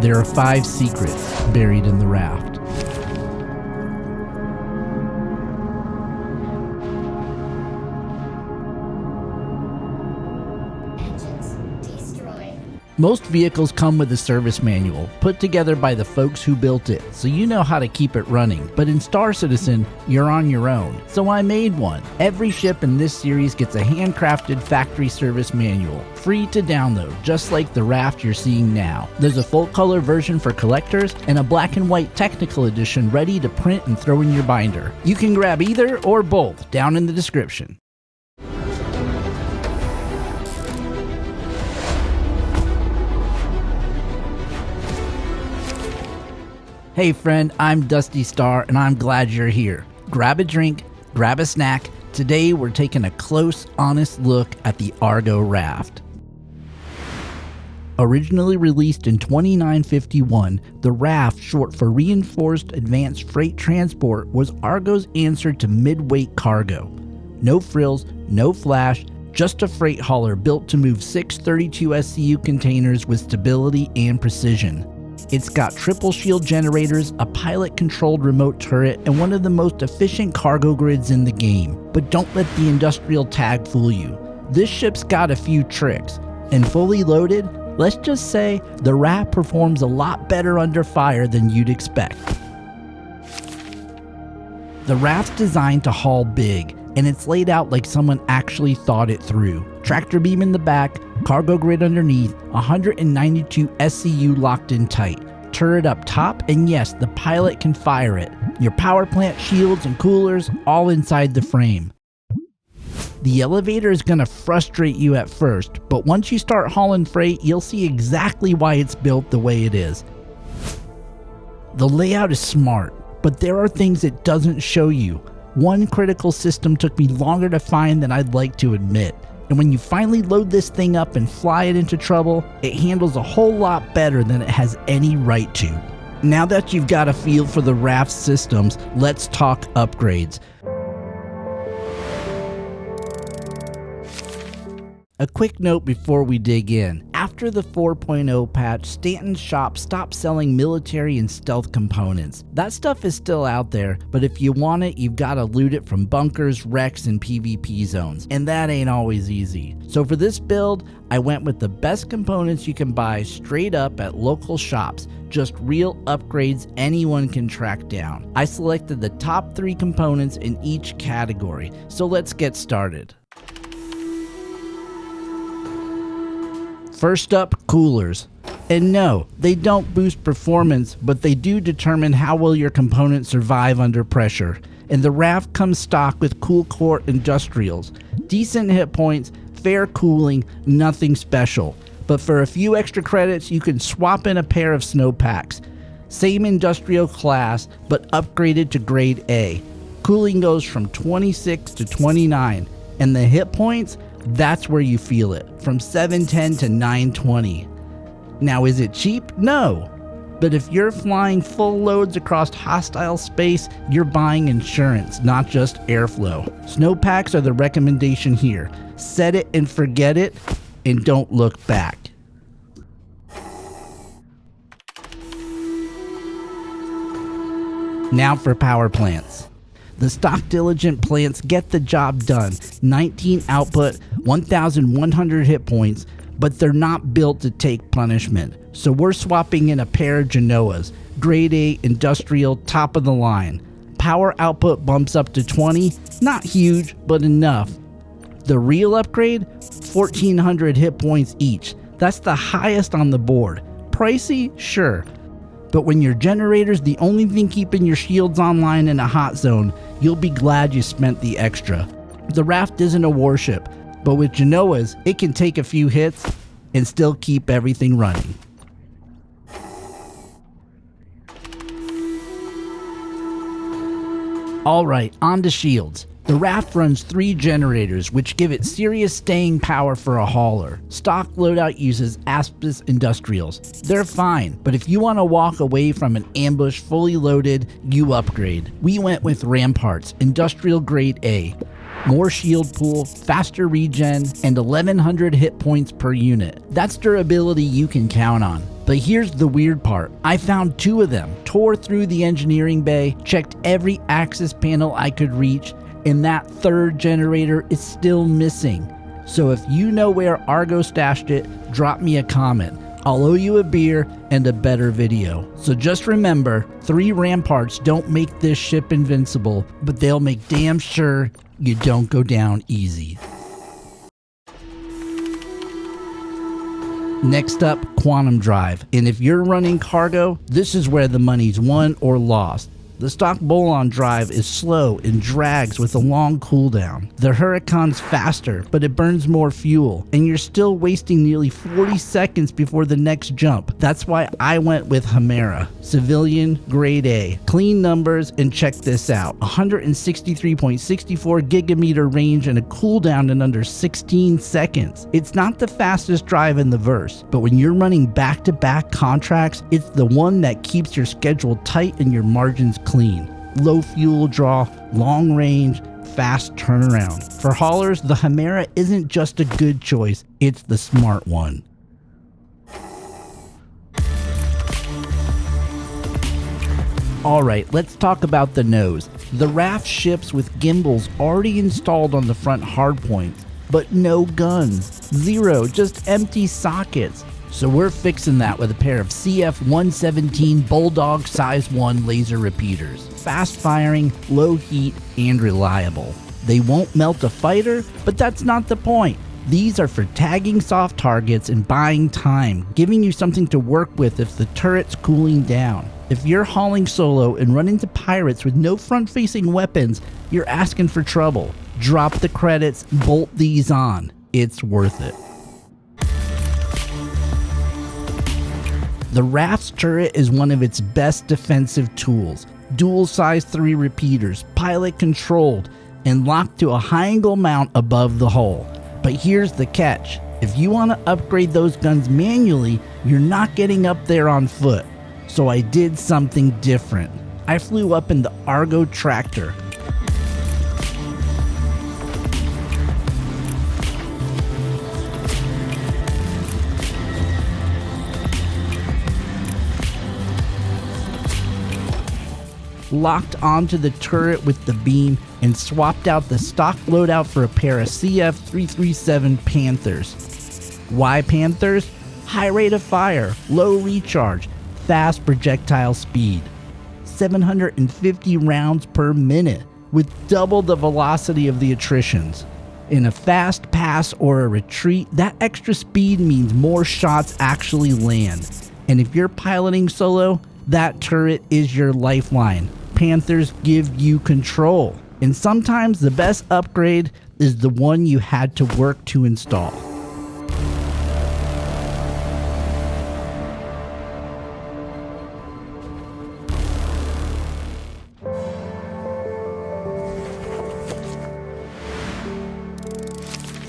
There are 5 secrets buried in the raft. Most vehicles come with a service manual, put together by the folks who built it, so you know how to keep it running. But in Star Citizen, you're on your own. So I made one. Every ship in this series gets a handcrafted factory service manual, free to download, just like the raft you're seeing now. There's a full color version for collectors, and a black and white technical edition ready to print and throw in your binder. You can grab either or both down in the description. Hey friend, I'm Dusty Star and I'm glad you're here. Grab a drink, grab a snack. Today we're taking a close, honest look at the Argo RAFT. Originally released in 2951, the RAFT, short for Reinforced Advanced Freight Transport, was Argo's answer to mid-weight cargo. No frills, no flash, just a freight hauler built to move 6 32 SCU containers with stability and precision. It's got triple shield generators, a pilot-controlled remote turret, and one of the most efficient cargo grids in the game. But don't let the industrial tag fool you. This ship's got a few tricks, and fully loaded, let's just say the RAFT performs a lot better under fire than you'd expect. The RAFT's designed to haul big, and it's laid out like someone actually thought it through. Tractor beam in the back, cargo grid underneath, 192 SCU locked in tight, turret up top, and yes, the pilot can fire it. Your power plant shields and coolers all inside the frame. The elevator is going to frustrate you at first, but once you start hauling freight, you'll see exactly why it's built the way it is. The layout is smart, but there are things it doesn't show you. One critical system took me longer to find than I'd like to admit. And when you finally load this thing up and fly it into trouble, it handles a whole lot better than it has any right to. Now that you've got a feel for the RAFT systems, let's talk upgrades. A quick note before we dig in. After the 4.0 patch, Stanton's shop stopped selling military and stealth components. That stuff is still out there, but if you want it, you've got to loot it from bunkers, wrecks, and PvP zones, and that ain't always easy. So for this build, I went with the best components you can buy straight up at local shops, just real upgrades anyone can track down. I selected the top 3 components in each category, so let's get started. First up, coolers. And no, they don't boost performance, but they do determine how well your components survive under pressure. And the RAFT comes stock with Cool Core Industrials. Decent hit points, fair cooling, nothing special. But for a few extra credits, you can swap in a pair of snowpacks. Same industrial class, but upgraded to grade A. Cooling goes from 26 to 29, and the hit points, that's where you feel it, from 710 to 920. Now, is it cheap? No. But if you're flying full loads across hostile space, you're buying insurance, not just airflow. Snowpacks are the recommendation here. Set it and forget it, and don't look back. Now for power plants. The stock diligent plants get the job done. 19 output, 1,100 hit points, but they're not built to take punishment. So we're swapping in a pair of Genoas, grade A industrial, top of the line. Power output bumps up to 20, not huge, but enough. The real upgrade, 1,400 hit points each. That's the highest on the board. Pricey? Sure. But when your generator's the only thing keeping your shields online in a hot zone, you'll be glad you spent the extra. The RAFT isn't a warship, but with Genoas, it can take a few hits and still keep everything running. Alright, on to shields. The RAFT runs 3 generators, which give it serious staying power for a hauler. Stock loadout uses Aspis Industrials. They're fine, but if you want to walk away from an ambush fully loaded, you upgrade. We went with Ramparts, Industrial Grade A. More shield pool, faster regen, and 1,100 hit points per unit. That's durability you can count on. But here's the weird part. I found 2 of them, tore through the engineering bay, checked every access panel I could reach, and that 3rd generator is still missing. So if you know where Argo stashed it, drop me a comment. I'll owe you a beer and a better video. So just remember, 3 ramparts don't make this ship invincible, but they'll make damn sure you don't go down easy. Next up, Quantum Drive. And if you're running cargo, this is where the money's won or lost. The stock Bolon drive is slow and drags with a long cooldown. The Huracan's faster, but it burns more fuel, and you're still wasting nearly 40 seconds before the next jump. That's why I went with Hamera. Civilian, grade A. Clean numbers, and check this out. 163.64 gigameter range and a cooldown in under 16 seconds. It's not the fastest drive in the verse, but when you're running back-to-back contracts, it's the one that keeps your schedule tight and your margins clean. Low fuel draw, long range, fast turnaround. For haulers, the Hamera isn't just a good choice, it's the smart one. Alright, let's talk about the nose. The RAFT ships with gimbals already installed on the front hardpoints, but no guns. 0, just empty sockets. So we're fixing that with a pair of CF-117 Bulldog size 1 laser repeaters. Fast firing, low heat, and reliable. They won't melt a fighter, but that's not the point. These are for tagging soft targets and buying time, giving you something to work with if the turret's cooling down. If you're hauling solo and run into pirates with no front-facing weapons, you're asking for trouble. Drop the credits, bolt these on. It's worth it. The RAFT's turret is one of its best defensive tools. Dual size 3 repeaters, pilot controlled, and locked to a high angle mount above the hull. But here's the catch. If you want to upgrade those guns manually, you're not getting up there on foot. So I did something different. I flew up in the Argo tractor. Locked onto the turret with the beam and swapped out the stock loadout for a pair of CF-337 Panthers. Why Panthers? High rate of fire, low recharge, fast projectile speed. 750 rounds per minute with double the velocity of the attritions. In a fast pass or a retreat, that extra speed means more shots actually land. And if you're piloting solo, that turret is your lifeline. Panthers give you control. And sometimes the best upgrade is the one you had to work to install.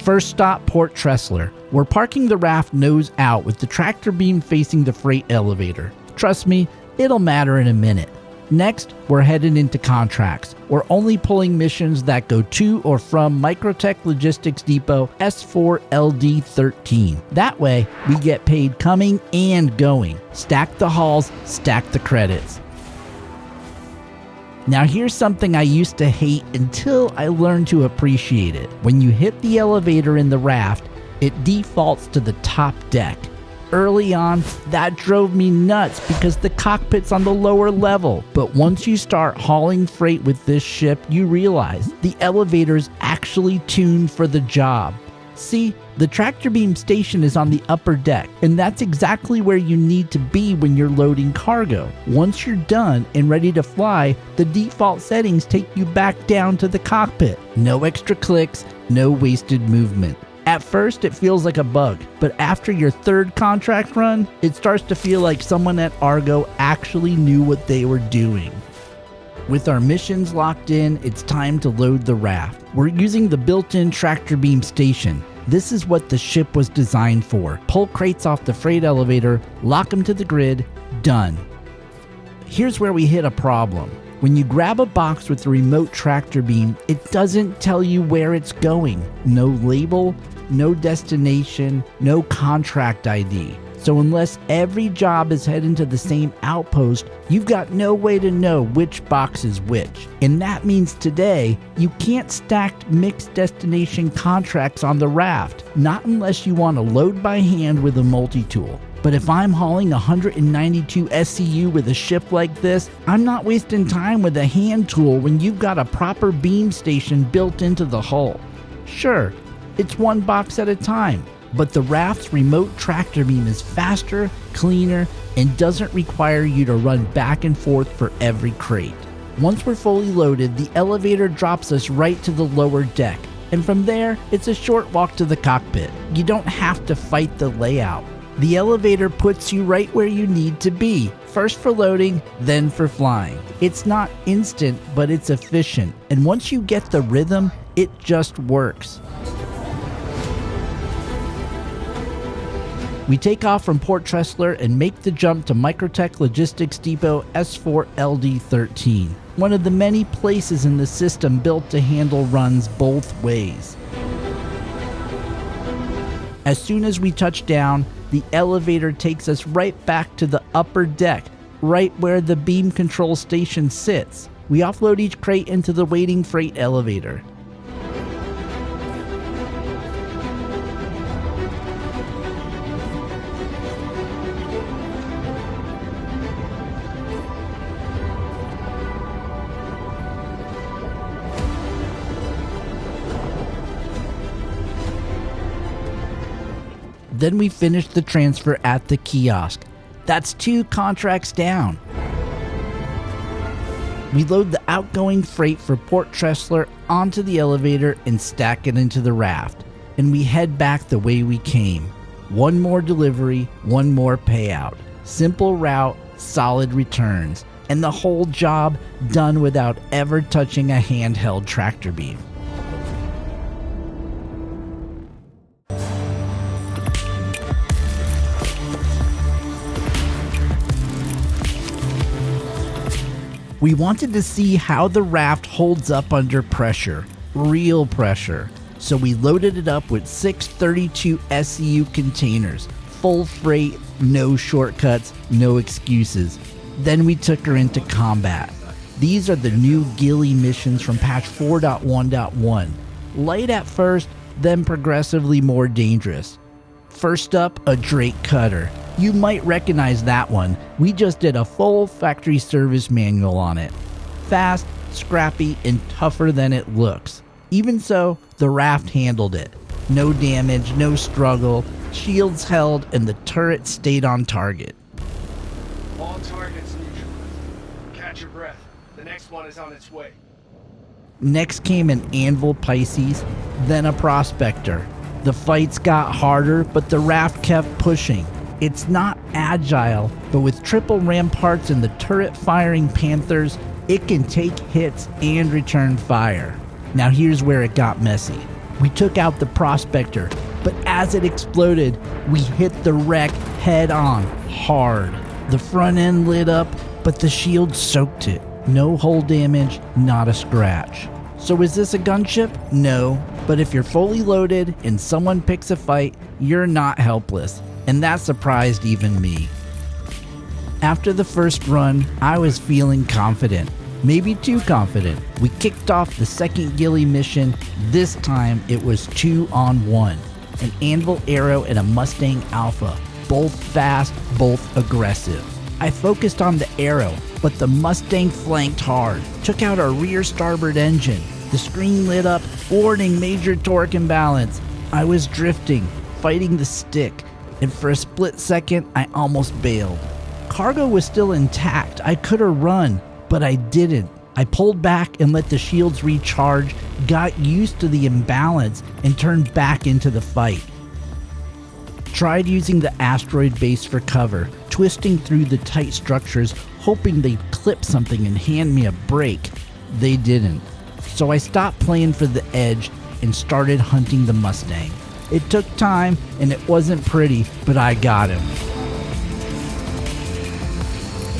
First stop, Port Tressler. We're parking the RAFT nose out with the tractor beam facing the freight elevator. Trust me, it'll matter in a minute. Next, we're headed into contracts. We're only pulling missions that go to or from Microtech Logistics Depot S4LD13. That way, we get paid coming and going. Stack the hauls, stack the credits. Now here's something I used to hate until I learned to appreciate it. When you hit the elevator in the RAFT, it defaults to the top deck. Early on, that drove me nuts because the cockpit's on the lower level. But once you start hauling freight with this ship, you realize the elevator's actually tuned for the job. See, the tractor beam station is on the upper deck, and that's exactly where you need to be when you're loading cargo. Once you're done and ready to fly, the default settings take you back down to the cockpit. No extra clicks, no wasted movement. At first, it feels like a bug, but after your third contract run, it starts to feel like someone at Argo actually knew what they were doing. With our missions locked in, it's time to load the RAFT. We're using the built-in tractor beam station. This is what the ship was designed for. Pull crates off the freight elevator, lock them to the grid, done. Here's where we hit a problem. When you grab a box with the remote tractor beam, it doesn't tell you where it's going. No label, no destination, no contract ID. So unless every job is heading to the same outpost, you've got no way to know which box is which. And that means today, you can't stack mixed destination contracts on the raft, not unless you want to load by hand with a multi-tool. But if I'm hauling 192 SCU with a ship like this, I'm not wasting time with a hand tool when you've got a proper beam station built into the hull. Sure, it's one box at a time, but the RAFT's remote tractor beam is faster, cleaner, and doesn't require you to run back and forth for every crate. Once we're fully loaded, the elevator drops us right to the lower deck, and from there, it's a short walk to the cockpit. You don't have to fight the layout. The elevator puts you right where you need to be, first for loading, then for flying. It's not instant, but it's efficient, and once you get the rhythm, it just works. We take off from Port Tressler and make the jump to Microtech Logistics Depot S4LD13, one of the many places in the system built to handle runs both ways. As soon as we touch down, the elevator takes us right back to the upper deck, right where the beam control station sits. We offload each crate into the waiting freight elevator. Then we finish the transfer at the kiosk. That's 2 contracts down. We load the outgoing freight for Port Tressler onto the elevator and stack it into the raft. And we head back the way we came. One more delivery, one more payout. Simple route, solid returns. And the whole job done without ever touching a handheld tractor beam. We wanted to see how the raft holds up under pressure, real pressure. So we loaded it up with 6 32 SCU containers, full freight, no shortcuts, no excuses. Then we took her into combat. These are the new ghillie missions from patch 4.1.1. Light at first, then progressively more dangerous. First up, a Drake cutter. You might recognize that one. We just did a full factory service manual on it. Fast, scrappy, and tougher than it looks. Even so, the raft handled it. No damage, no struggle, shields held, and the turret stayed on target. All targets neutralized. Catch your breath. The next one is on its way. Next came an Anvil Pisces, then a Prospector. The fights got harder, but the raft kept pushing. It's not agile, but with triple ramparts and the turret firing Panthers, it can take hits and return fire. Now here's where it got messy. We took out the Prospector, but as it exploded, we hit the wreck head on, hard. The front end lit up, but the shield soaked it. No hull damage, not a scratch. So is this a gunship? No, but if you're fully loaded and someone picks a fight, you're not helpless. And that surprised even me. After the first run, I was feeling confident. Maybe too confident. We kicked off the second ghillie mission. This time it was 2-on-1. An Anvil Arrow and a Mustang Alpha. Both fast, both aggressive. I focused on the Arrow, but the Mustang flanked hard. Took out our rear starboard engine. The screen lit up, warning major torque imbalance. I was drifting, fighting the stick. And for a split second, I almost bailed. Cargo was still intact. I could have run, but I didn't. I pulled back and let the shields recharge, got used to the imbalance, and turned back into the fight. Tried using the asteroid base for cover, twisting through the tight structures, hoping they'd clip something and hand me a break. They didn't. So I stopped playing for the edge and started hunting the Mustang. It took time, and it wasn't pretty, but I got him.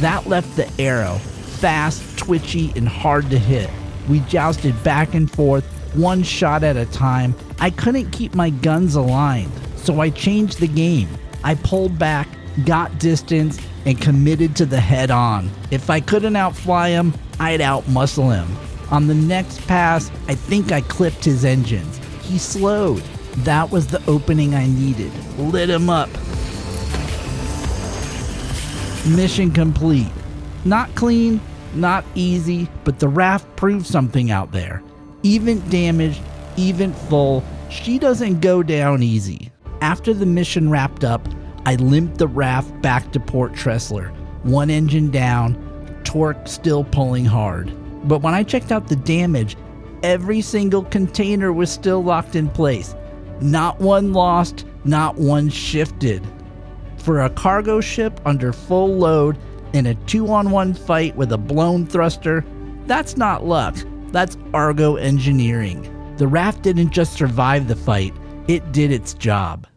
That left the Arrow, fast, twitchy, and hard to hit. We jousted back and forth, one shot at a time. I couldn't keep my guns aligned, so I changed the game. I pulled back, got distance, and committed to the head-on. If I couldn't outfly him, I'd outmuscle him. On the next pass, I think I clipped his engines. He slowed. That was the opening I needed. Lit him up. Mission complete. Not clean, not easy, but the RAFT proved something out there. Even damaged, even full, she doesn't go down easy. After the mission wrapped up, I limped the RAFT back to Port Tressler. One engine down, torque still pulling hard. But when I checked out the damage, every single container was still locked in place. Not one lost, not one shifted. For a cargo ship under full load in a 2-on-1 fight with a blown thruster, that's not luck, that's Argo engineering. The RAFT didn't just survive the fight, it did its job.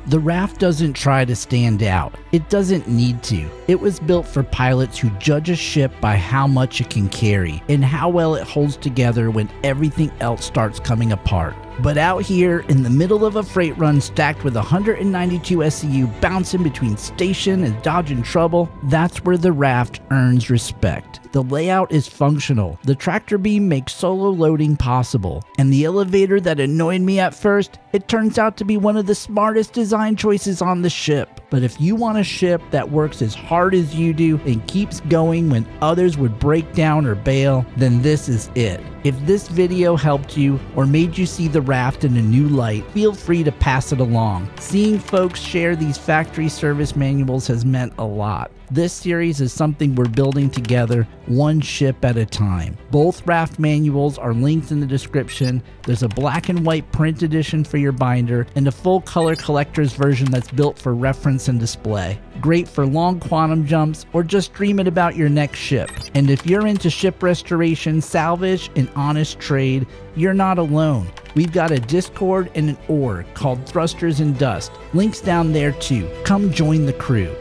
The RAFT doesn't try to stand out. It doesn't need to. It was built for pilots who judge a ship by how much it can carry and how well it holds together when everything else starts coming apart. But out here in the middle of a freight run stacked with 192 SCU bouncing between station and dodging trouble, that's where the RAFT earns respect. The layout is functional, the tractor beam makes solo loading possible, and the elevator that annoyed me at first, it turns out to be one of the smartest design choices on the ship. But if you want a ship that works as hard as you do and keeps going when others would break down or bail, then this is it. If this video helped you or made you see the RAFT in a new light, feel free to pass it along. Seeing folks share these factory service manuals has meant a lot. This series is something we're building together, one ship at a time. Both RAFT manuals are linked in the description. There's a black and white print edition for your binder and a full color collector's version that's built for reference and display. Great for long quantum jumps or just dreaming about your next ship. And if you're into ship restoration, salvage, and honest trade, you're not alone. We've got a Discord and an org called Thrusters and Dust. Links down there too. Come join the crew.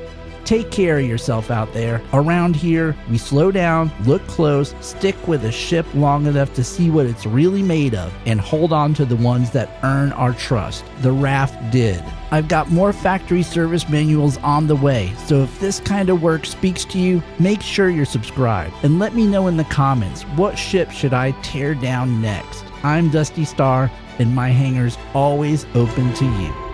Take care of yourself out there. Around here, we slow down, look close, stick with a ship long enough to see what it's really made of, and hold on to the ones that earn our trust. The RAFT did. I've got more factory service manuals on the way, so if this kind of work speaks to you, make sure you're subscribed. And let me know in the comments, what ship should I tear down next? I'm Dusty Star, and my hangar's always open to you.